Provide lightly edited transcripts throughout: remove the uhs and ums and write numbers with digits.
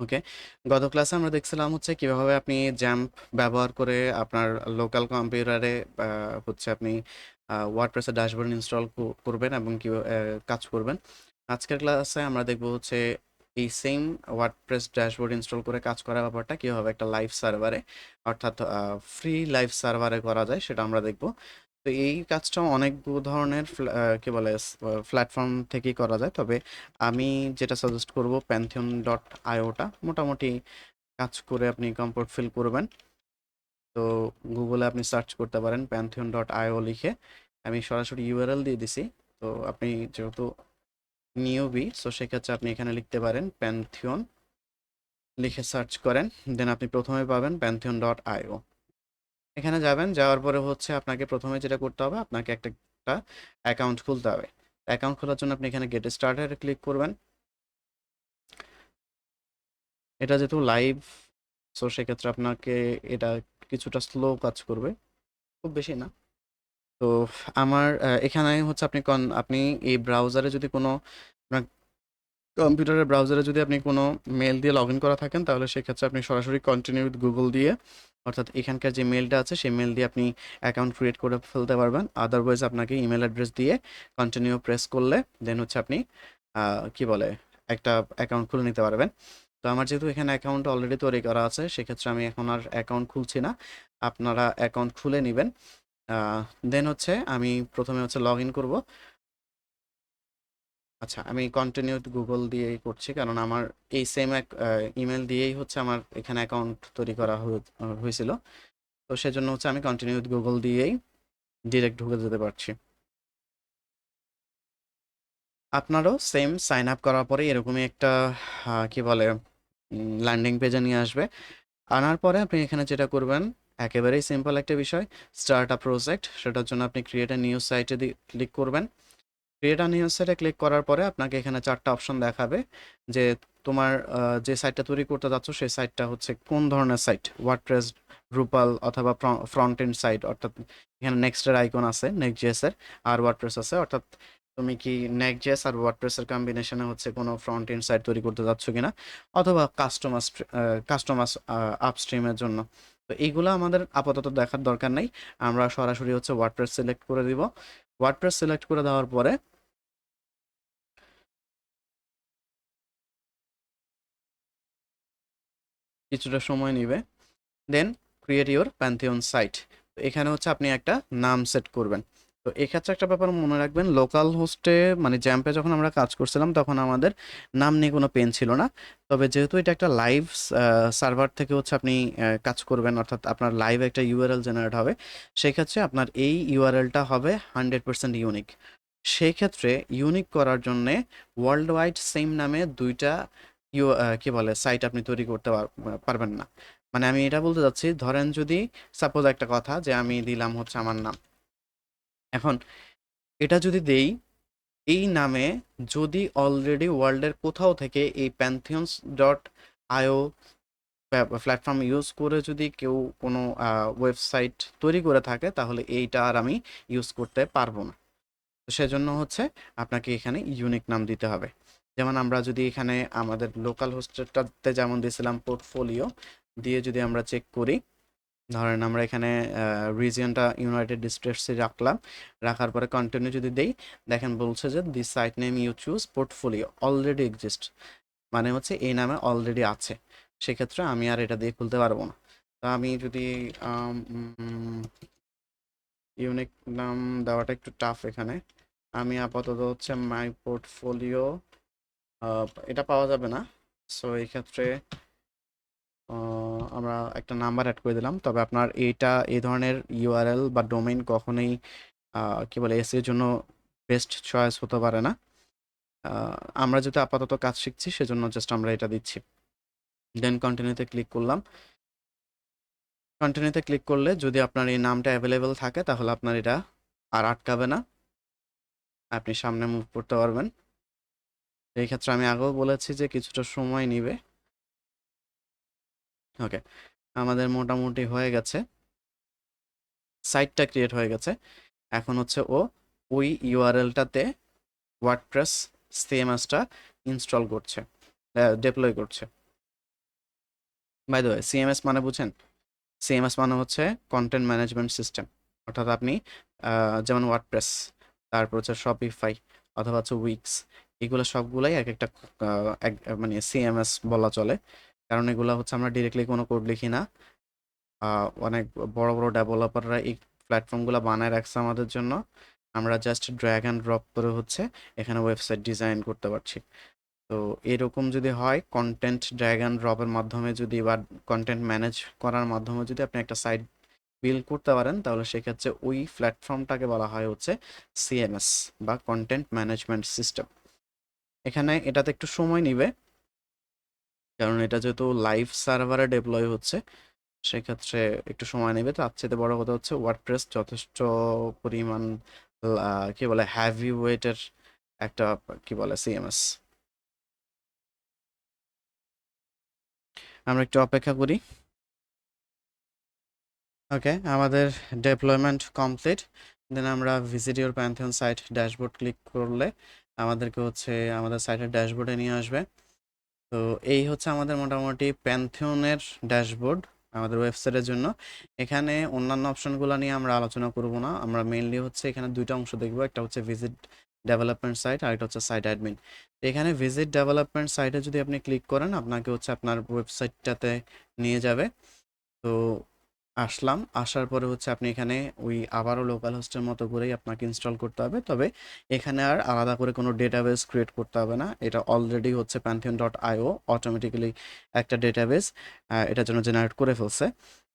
ওকে। গত ক্লাসে আমরা দেখছিলাম হচ্ছে কিভাবে আপনি জ্যাম্প ব্যবহার করে আপনার লোকাল কম্পিউটারে হচ্ছে আপনি ওয়ার্ডপ্রেসের ড্যাশবোর্ড ইনস্টল করবেন এবং কি কাজ করবেন। আজকের ক্লাসে আমরা দেখব হচ্ছে এই সেম ওয়ার্ডপ্রেস ড্যাশবোর্ড ইনস্টল করে কাজ করার ব্যাপারটা কিভাবে একটা লাইভ সার্ভারে অর্থাৎ ফ্রি লাইভ সার্ভারে করা যায় সেটা আমরা দেখব। তো এই কাজটা অনেক ধরনের কি বলে প্ল্যাটফর্ম থেকেই করা যায়, তবে আমি যেটা সাজেস্ট করব pantheon.io টা মোটামুটি কাজ করে আপনি কমফোর্ট ফিল করবেন। তো গুগলে আপনি সার্চ করতে পারেন pantheon.io লিখে। আমি সরাসরি ইউআরএল দিয়ে দিছি। তো আপনি যেহেতু নিউবি, সো সেক্ষেত্রে আপনি এখানে লিখতে পারেন প্যান্থিয়ন লিখে সার্চ করেন, দেন আপনি প্রথমে পাবেন pantheon.io। এখানে যাবেন, যাওয়ার পরে হচ্ছে আপনাকে প্রথমে যেটা করতে হবে, আপনাকে একটা অ্যাকাউন্ট খুলতে হবে। অ্যাকাউন্ট খোলার জন্য আপনি এখানে গেট স্টার্টেড ক্লিক করবেন। এটা যেহেতু লাইভ, সো সেক্ষেত্রে আপনাকে এটা কিছুটা স্লো কাজ করবে, খুব বেশি না। তো আমার এখানে হচ্ছে আপনি এই ব্রাউজারে যদি কোনো আপনার কম্পিউটারের ব্রাউজারে যদি আপনি কোনো মেল দিয়ে লগ ইন করা থাকেন, তাহলে সেক্ষেত্রে আপনি সরাসরি কন্টিনিউ উইথ গুগল দিয়ে, অর্থাৎ এখানকার যে মেলটা আছে সেই মেল দিয়ে আপনি অ্যাকাউন্ট ক্রিয়েট করে ফেলতে পারবেন। আদারওয়াইজ আপনাকে ইমেল অ্যাড্রেস দিয়ে কন্টিনিউ প্রেস করলে দেন হচ্ছে আপনি কি বলে একটা অ্যাকাউন্ট খুলে নিতে পারবেন। তো আমার যেহেতু এখানে অ্যাকাউন্ট অলরেডি তৈরি করা আছে, সেক্ষেত্রে আমি এখন আর অ্যাকাউন্ট খুলছি না। আপনারা অ্যাকাউন্ট খুলে নেবেন। দেন হচ্ছে আমি প্রথমে হচ্ছে লগ ইন করবো। আচ্ছা, আমি কন্টিনিউ গুগল দিয়েই করছি, কারণ আমার এই সেম এক ইমেল দিয়েই হচ্ছে আমার এখানে অ্যাকাউন্ট তৈরি করা হয়েছিল। তো সেজন্য হচ্ছে আমি কন্টিনিউ গুগল দিয়েই ডিরেক্ট ঢুকে যেতে পারছি। আপনারও সেম সাইন আপ করার পরে এরকমই একটা কি বলে ল্যান্ডিং পেজে নিয়ে আসবে। আনার পরে আপনি এখানে যেটা করবেন, একেবারেই সিম্পল একটা বিষয়, স্টার্ট আ প্রজেক্ট। সেটার জন্য আপনি ক্রিয়েট এ নিউ সাইটে ক্লিক করবেন। ক্রিয়েট আ নিউ সাইটে ক্লিক করার পরে আপনাকে এখানে 4টা অপশন দেখাবে যে তোমার যে সাইটটা তৈরি করতে যাচ্ছ সেই সাইটটা হচ্ছে কোন ধরনের সাইট, ওয়ার্ডপ্রেস, ড্রুপাল অথবা ফ্রন্ট এন্ড সাইট। অর্থাৎ এখানে নেক্সটের আইকন আছে, নেক্সট.js এর, আর ওয়ার্ডপ্রেস আছে। অর্থাৎ তুমি কি নেক্সট.js আর ওয়ার্ডপ্রেসের কম্বিনেশনে হচ্ছে কোনো ফ্রন্ট এন্ড সাইট তৈরি করতে যাচ্ছ কিনা, অথবা কাস্টমাস আপস্ট্রিমের জন্য। তো এইগুলো আমাদের আপাতত দেখার দরকার নাই, আমরা সরাসরি হচ্ছে ওয়ার্ডপ্রেস সিলেক্ট করে দিব। ওয়ার্ডপ্রেস সিলেক্ট করে দেওয়ার পরে কিছুটা সময় নিবে, দেন ক্রিয়েট ইউর প্যান্থিয়ন সাইট। তো এখানে হচ্ছে আপনি একটা নাম সেট করবেন। তো এক্ষেত্রে একটা ব্যাপার মনে রাখবেন, লোকাল হোস্টে মানে জ্যাম্পে যখন আমরা কাজ করছিলাম তখন আমাদের নাম নিয়ে কোনো পেন ছিল না। তবে যেহেতু এটা একটা লাইভ সার্ভার থেকে হচ্ছে আপনি কাজ করবেন, অর্থাৎ আপনার লাইভ একটা ইউআরএল জেনারেট হবে, সেক্ষেত্রে আপনার এই ইউআরএলটা হবে 100% ইউনিক। সেই ক্ষেত্রে ইউনিক করার জন্যে ওয়ার্ল্ড ওয়াইড সেম নামে দুইটা কি বলে সাইট আপনি তৈরি করতে পারবেন না। মানে আমি এটা বলতে চাচ্ছি, ধরেন যদি সাপোজ একটা কথা যে আমি দিলাম হচ্ছে আমার নাম, এখন এটা যদি দেই এই নামে, যদি অলরেডি ওয়ার্ল্ডের কোথাও থেকে এই pantheons.io প্ল্যাটফর্ম ইউজ করে যদি কেউ কোনো ওয়েবসাইট তৈরি করে থাকে, তাহলে এইটা আর আমি ইউজ করতে পারবো না। তো সেজন্য হচ্ছে আপনাকে এখানে ইউনিক নাম দিতে হবে। যেমন আমরা যদি এখানে আমাদের লোকাল হোস্টেরটাতে যেমন দিয়েছিলাম পোর্টফোলিও দিয়ে যদি আমরা চেক করি, ধরেন আমরা এখানে রিজিয়নটা ইউনাইটেড স্টেটসে রাখলাম। রাখার পরে কন্টিনিউ যদি দেই, দেখেন বলছে যে this site name you choose portfolio already exist, মানে হচ্ছে এই নামে অলরেডি আছে। সেক্ষেত্রে আমি আর এটা দিয়ে খুলতে পারবো না। তো আমি যদি ইউনিক নাম দেওয়াটা একটু টাফ এখানে, আমি আপাতত হচ্ছে মাই পোর্টফোলিও, এটা পাওয়া যাবে না। সো এই ক্ষেত্রে আমরা একটা নাম্বার অ্যাড করে দিলাম। তবে আপনার এই ধরনের ইউআরএল বা ডোমেইন কখনোই কি বলে এর জন্য বেস্ট চয়েস হতে পারে না। আমরা যেহেতু আপাতত কাজ শিখছি সেজন্য জাস্ট আমরা এটা দিচ্ছি। দেন কন্টিনিউতে ক্লিক করলাম। কন্টিনিউতে ক্লিক করলে যদি আপনার এই নামটা অ্যাভেলেবেল থাকে, তাহলে আপনার এটা আর আটকাবে না, আপনি সামনে মুভ করতে পারবেন। এই ক্ষেত্রে আমি আগেও বলেছি যে কিছুটা সময় নিবে। ওকে, আমাদের মোটামুটি হয়ে গেছে, সাইটটা ক্রিয়েট হয়ে গেছে। এখন হচ্ছে ওই ইউআরএলটাতে ওয়ার্ডপ্রেস সিএমএসটা ইনস্টল করছে, ডিপ্লয় করছে। বাই দ্য ওয়ে, সিএমএস মানে বুঝেন? সিএমএস মানে হচ্ছে কন্টেন্ট ম্যানেজমেন্ট সিস্টেম। অর্থাৎ আপনি যেমন ওয়ার্ডপ্রেস, তারপর হচ্ছে শপিফাই অথবা হচ্ছে উইক্স, এগুলো সবগুলাই এক একটা মানে সিএমএস বলা চলে। কারণ এগুলো হচ্ছে আমরা ডিরেক্টলি কোনো কোড লিখি না। অনেক বড় বড় ডেভেলপাররা এই প্ল্যাটফর্মগুলো বানায় রাখছে আমাদের জন্য। আমরা জাস্ট ড্র্যাগ অ্যান্ড ড্রপ করে হচ্ছে এখানে ওয়েবসাইট ডিজাইন করতে পারছি। তো এরকম যদি হয়, কন্টেন্ট ড্র্যাগ অ্যান্ড ড্রপের মাধ্যমে যদি বা কন্টেন্ট ম্যানেজ করার মাধ্যমে যদি আপনি একটা সাইট বিল্ড করতে পারেন, তাহলে সেক্ষেত্রে ওই প্ল্যাটফর্মটাকে বলা হয় হচ্ছে সিএমএস বা কন্টেন্ট ম্যানেজমেন্ট সিস্টেম। এখানে এটাতে একটু সময় নিবে, কারণ এটা যেহেতু লাইভ সার্ভারে ডেপ্লয় হচ্ছে, সেক্ষেত্রে একটু সময় নেবে। তার চেয়ে বড় কথা হচ্ছে ওয়ার্ডপ্রেস যথেষ্ট পরিমাণ কি বলে হ্যাভি ওয়েটের একটা কি বলে সিএমএস। আমরা একটু অপেক্ষা করি। ওকে, আমাদের ডেপ্লয়মেন্ট কমপ্লিট। দেন আমরা visit your Pantheon site dashboard click করলে আমাদেরকে হচ্ছে আমাদের সাইটের ড্যাশবোর্ডে নিয়ে আসবে। তো এই হচ্ছে আমাদের মোটামুটি প্যান্থিয়নের ড্যাশবোর্ড আমাদের ওয়েবসাইটের জন্য। এখানে অন্যান্য অপশনগুলো নিয়ে আমরা আলোচনা করব না, আমরা মেইনলি হচ্ছে এখানে দুইটা অংশ দেখব, একটা হচ্ছে ভিজিট ডেভেলপমেন্ট সাইট আর একটা হচ্ছে সাইট অ্যাডমিন। এখানে ভিজিট ডেভেলপমেন্ট সাইটে যদি আপনি ক্লিক করেন, আপনাকে হচ্ছে আপনার ওয়েবসাইটটাতে নিয়ে যাবে। তো আসলাম, আসার পরে হচ্ছে আপনি এখানে ওই আবারও লোকাল হোস্টের মতো করেই আপনাকে ইনস্টল করতে হবে। তবে এখানে আর আলাদা করে কোনো ডেটাবেস ক্রিয়েট করতে হবে না, এটা অলরেডি হচ্ছে pantheon.io অটোমেটিক্যালি একটা ডেটাবেস এটার জন্য জেনারেট করে ফেলছে।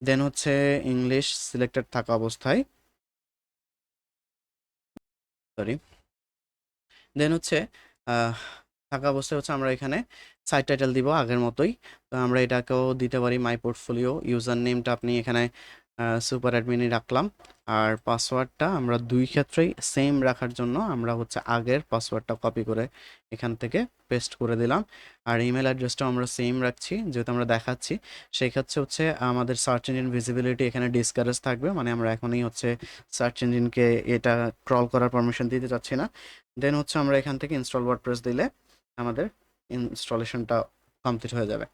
দেন হচ্ছে ইংলিশ সিলেক্টেড থাকা অবস্থায়, সরি, দেন হচ্ছে আহ, থাকা অবস্থায় হচ্ছে আমরা এখানে সাইট টাইটেল দিব আগের মতোই। তো আমরা এটাকেও দিতে পারি মাই পোর্টফোলিও। ইউজার নেমটা আপনি এখানে সুপার অ্যাডমিনই রাখলাম। আর পাসওয়ার্ডটা আমরা দুই ক্ষেত্রেই সেম রাখার জন্য আমরা হচ্ছে আগের পাসওয়ার্ডটা কপি করে এখান থেকে পেস্ট করে দিলাম। আর ইমেল অ্যাড্রেসটাও আমরা সেম রাখছি, যেহেতু আমরা দেখাচ্ছি। সেই ক্ষেত্রে হচ্ছে আমাদের সার্চ ইঞ্জিন ভিজিবিলিটি এখানে ডিসকারেজ থাকবে, মানে আমরা এখনই হচ্ছে সার্চ ইঞ্জিনকে এটা ক্রল করার পারমিশন দিতে চাচ্ছি না। দেন হচ্ছে আমরা এখান থেকে ইনস্টল ওয়ার্ডপ্রেস দিলে আমাদের ইনস্টলেশনটা কমপ্লিট হয়ে যাবে।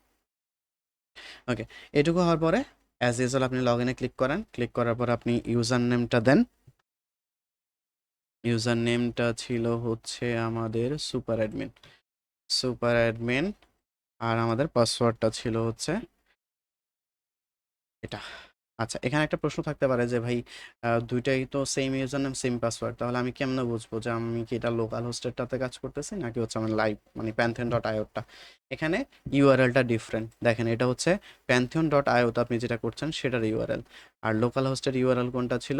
ওকে, এটুকু হওয়ার পরে অ্যাজ ইউজুয়াল আপনি লগ ইনে ক্লিক করেন। ক্লিক করার পর আপনি ইউজার নেমটা দেন। ইউজার নেমটা ছিল হচ্ছে আমাদের সুপার অ্যাডমিন, সুপার অ্যাডমিন। আর আমাদের পাসওয়ার্ডটা ছিল হচ্ছে এটা। আচ্ছা, এখানে একটা প্রশ্ন থাকতে পারে যে ভাই দুইটাই তো same user name same password, তাহলে আমি কেমনে বুঝবো যে আমি কি এটা লোকাল হোস্টেরটাতে কাজ করতেছি নাকি হচ্ছে আমার লাইভ মানে pantheon.io-টা? এখানে ইউআরএলটা ডিফারেন্ট। দেখেন, এটা হচ্ছে pantheon.io-তে আপনি যেটা করছেন সেটার ইউআরএল। আর লোকাল হোস্টের ইউআরএল কোনটা ছিল?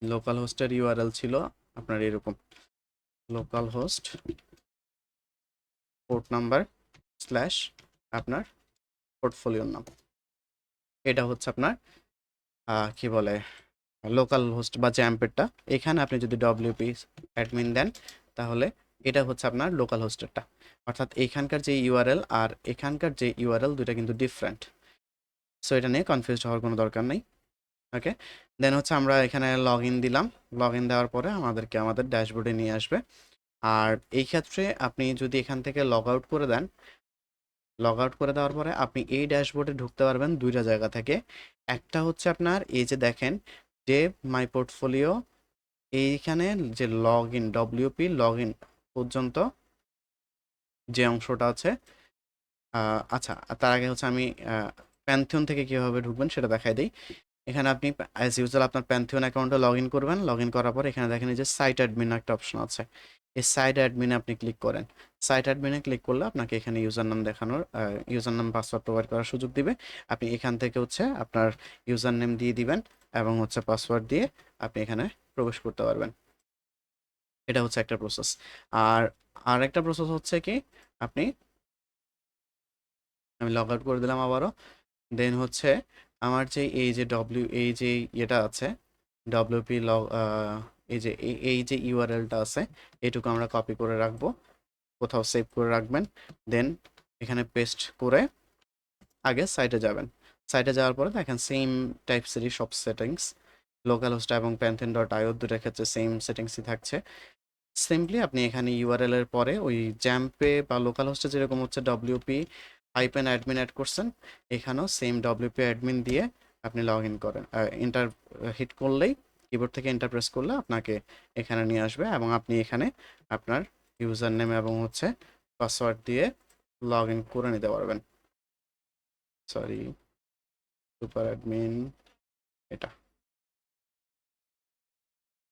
লোকাল হোস্টের ইউআরএল ছিল আপনার এরকম, local host port number slash আপনার পোর্টফোলিওর নাম। এটা হচ্ছে আপনার কি বলে লোকাল হোস্ট বা জ্যাম্পেরটা। এখানে আপনি যদি ডব্লিউপি অ্যাডমিন দেন, তাহলে এটা হচ্ছে আপনার লোকাল হোস্টেরটা। অর্থাৎ এখানকার যে ইউআরএল আর এখানকার যে ইউআরএল দুটা কিন্তু ডিফারেন্ট। সো এটা নিয়ে কনফিউজড হওয়ার কোনো দরকার নেই। ওকে, দেন হচ্ছে আমরা এখানে লগ ইন দিলাম। লগ ইন দেওয়ার পরে আমাদেরকে আমাদের ড্যাশবোর্ডে নিয়ে আসবে। আর এই ক্ষেত্রে আপনি যদি এখান থেকে লগ আউট করে দেন, লগ আউট করে দেওয়ার পরে আপনি এই ড্যাশবোর্ডে ঢুকতে পারবেন দুইটা জায়গা থেকে। একটা হচ্ছে আপনার এই যে দেখেন ডেভ মাই পোর্টফোলিও, এইখানে যে log in WP log in পর্যন্ত যে অংশটা আছে। আচ্ছা, তার আগে হচ্ছে আমি প্যান্থিয়ন থেকে কীভাবে ঢুকবেন সেটা দেখাই দিই। এখানে আপনি অ্যাজ ইউজুয়াল আপনার প্যান্থিয়ন অ্যাকাউন্টে লগ ইন করবেন। লগ ইন করার পর এখানে দেখেন এই যে সাইট অ্যাডমিন একটা অপশন আছে, এই সাইট অ্যাডমিনে আপনি ক্লিক করেন। সাইট অ্যাডমিনে ক্লিক করলে আপনাকে এখানে ইউজার নাম দেখানোর ইউজার নাম পাসওয়ার্ড প্রোভাইড করার সুযোগ দিবে। আপনি এখান থেকে হচ্ছে আপনার ইউজার নেম দিয়ে দিবেন এবং হচ্ছে পাসওয়ার্ড দিয়ে আপনি এখানে প্রবেশ করতে পারবেন। এটা হচ্ছে একটা প্রসেস। আর আরেকটা প্রসেস হচ্ছে কি, আপনি, আমি লগ আউট করে দিলাম আবারও। দেন হচ্ছে আমার যে এই যে এই যে ইয়েটা আছে ডব্লিউপি লগ, এই যে এই যে ইউআরএলটা আছে, এটুকু আমরা কপি করে রাখবো, কোথাও সেভ করে রাখবেন। দেন এখানে পেস্ট করে আগে সাইটে যাবেন। সাইটে যাওয়ার পরে দেখেন সেম টাইপসেরই সব সেটিংস, লোকাল হোস্ট এবং pantheon.io দুটার ক্ষেত্রে সেম সেটিংসই থাকছে। সিম্পলি আপনি এখানে ইউআরএল এর পরে ওই জ্যাম্পে বা লোকাল হোস্টে যেরকম হচ্ছে ডব্লিউপি হাইপেন অ্যাডমিন অ্যাড করছেন, এখানেও সেম ডব্লিউপি অ্যাডমিন দিয়ে আপনি লগ ইন করেন, এন্টার হিট করলেই, কিবোর্ড থেকে এন্টার প্রেস করলে আপনাকে এখানে নিয়ে আসবে এবং আপনি এখানে আপনার ইউজার নেম এবং হচ্ছে পাসওয়ার্ড দিয়ে লগ ইন করে নিতে পারবেন। সরি, সুপার অ্যাডমিন এটা।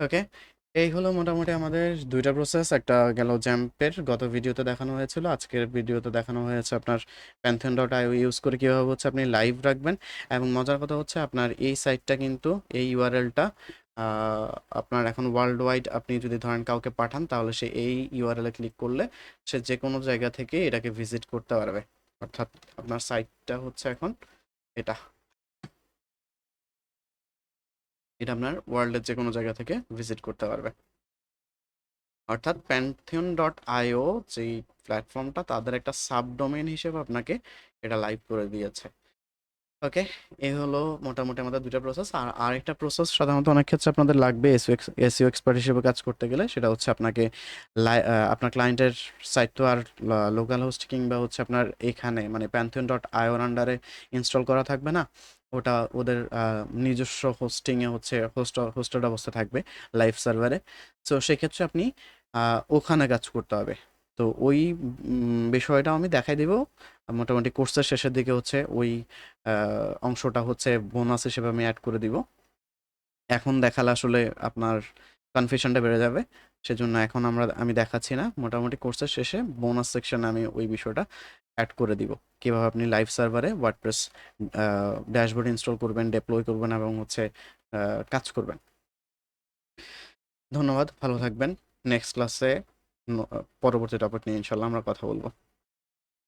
ওকে, এই হলো মোটামুটি আমাদের দুইটা প্রসেস। একটা গেল জ্যাম্পের, গত ভিডিওতে দেখানো হয়েছিল, আজকের ভিডিওতে দেখানো হয়েছে আপনার প্যান্থিয়ন ডট আইও ইউজ করে কীভাবে হচ্ছে আপনি লাইভ রাখবেন। এবং মজার কথা হচ্ছে আপনার এই সাইটটা কিন্তু, এই ইউআরএলটা আপনার এখন ওয়ার্ল্ড ওয়াইড আপনি যদি ধরেন কাউকে পাঠান, তাহলে সে এই ইউআরএলে ক্লিক করলে সে যে কোনো জায়গা থেকে এটাকে ভিজিট করতে পারবে। অর্থাৎ আপনার সাইটটা হচ্ছে এখন এটা, এটা আপনার ওয়ার্ল্ডের যে কোনো জায়গা থেকে ভিজিট করতে পারবে। অর্থাৎ প্যান্থিয়ন ডট আইও যেই প্ল্যাটফর্মটা, তাদের একটা সাবডোমেন হিসেবে আপনাকে এটা লাইভ করে দিয়েছে। ওকে, এই হলো মোটামুটি আমাদের দুটা প্রসেস। আর আরেকটা প্রসেস সাধারণত অনেক ক্ষেত্রে আপনাদের লাগবে এসইও এক্সপার্ট হিসেবে কাজ করতে গেলে, সেটা হচ্ছে আপনাকে আপনার ক্লায়েন্টের সাইট তো আর লোকাল হোস্ট কিংবা হচ্ছে আপনার এখানে মানে প্যান্থিয়ন ডট আইওর আন্ডারে ইনস্টল করা থাকবে না, ওটা ওদের নিজস্ব হোস্টিংয়ে হচ্ছে হোস্টেড অবস্থা থাকবে লাইভ সার্ভারে। সো সেক্ষেত্রে আপনি ওখানে কাজ করতে হবে। তো ওই বিষয়টাও আমি দেখাই দিব মোটামুটি কোর্সের শেষের দিকে, হচ্ছে ওই অংশটা হচ্ছে বোনাস হিসেবে আমি অ্যাড করে দিব। এখন দেখালে আসলে আপনার কনফিউশনটা বেড়ে যাবে, সেজন্য এখন আমি দেখাচ্ছি না। মোটামুটি কোর্সের শেষে বোনাস সেকশনে আমি ওই বিষয়টা অ্যাড করে দিব, কীভাবে আপনি লাইভ সার্ভারে ওয়ার্ডপ্রেস ড্যাশবোর্ড ইনস্টল করবেন, ডেপ্লয় করবেন এবং হচ্ছে কাজ করবেন। ধন্যবাদ, ভালো থাকবেন। নেক্সট ক্লাসে পরবর্তী টপিক নিয়ে ইনশাল্লাহ আমরা কথা বলবো।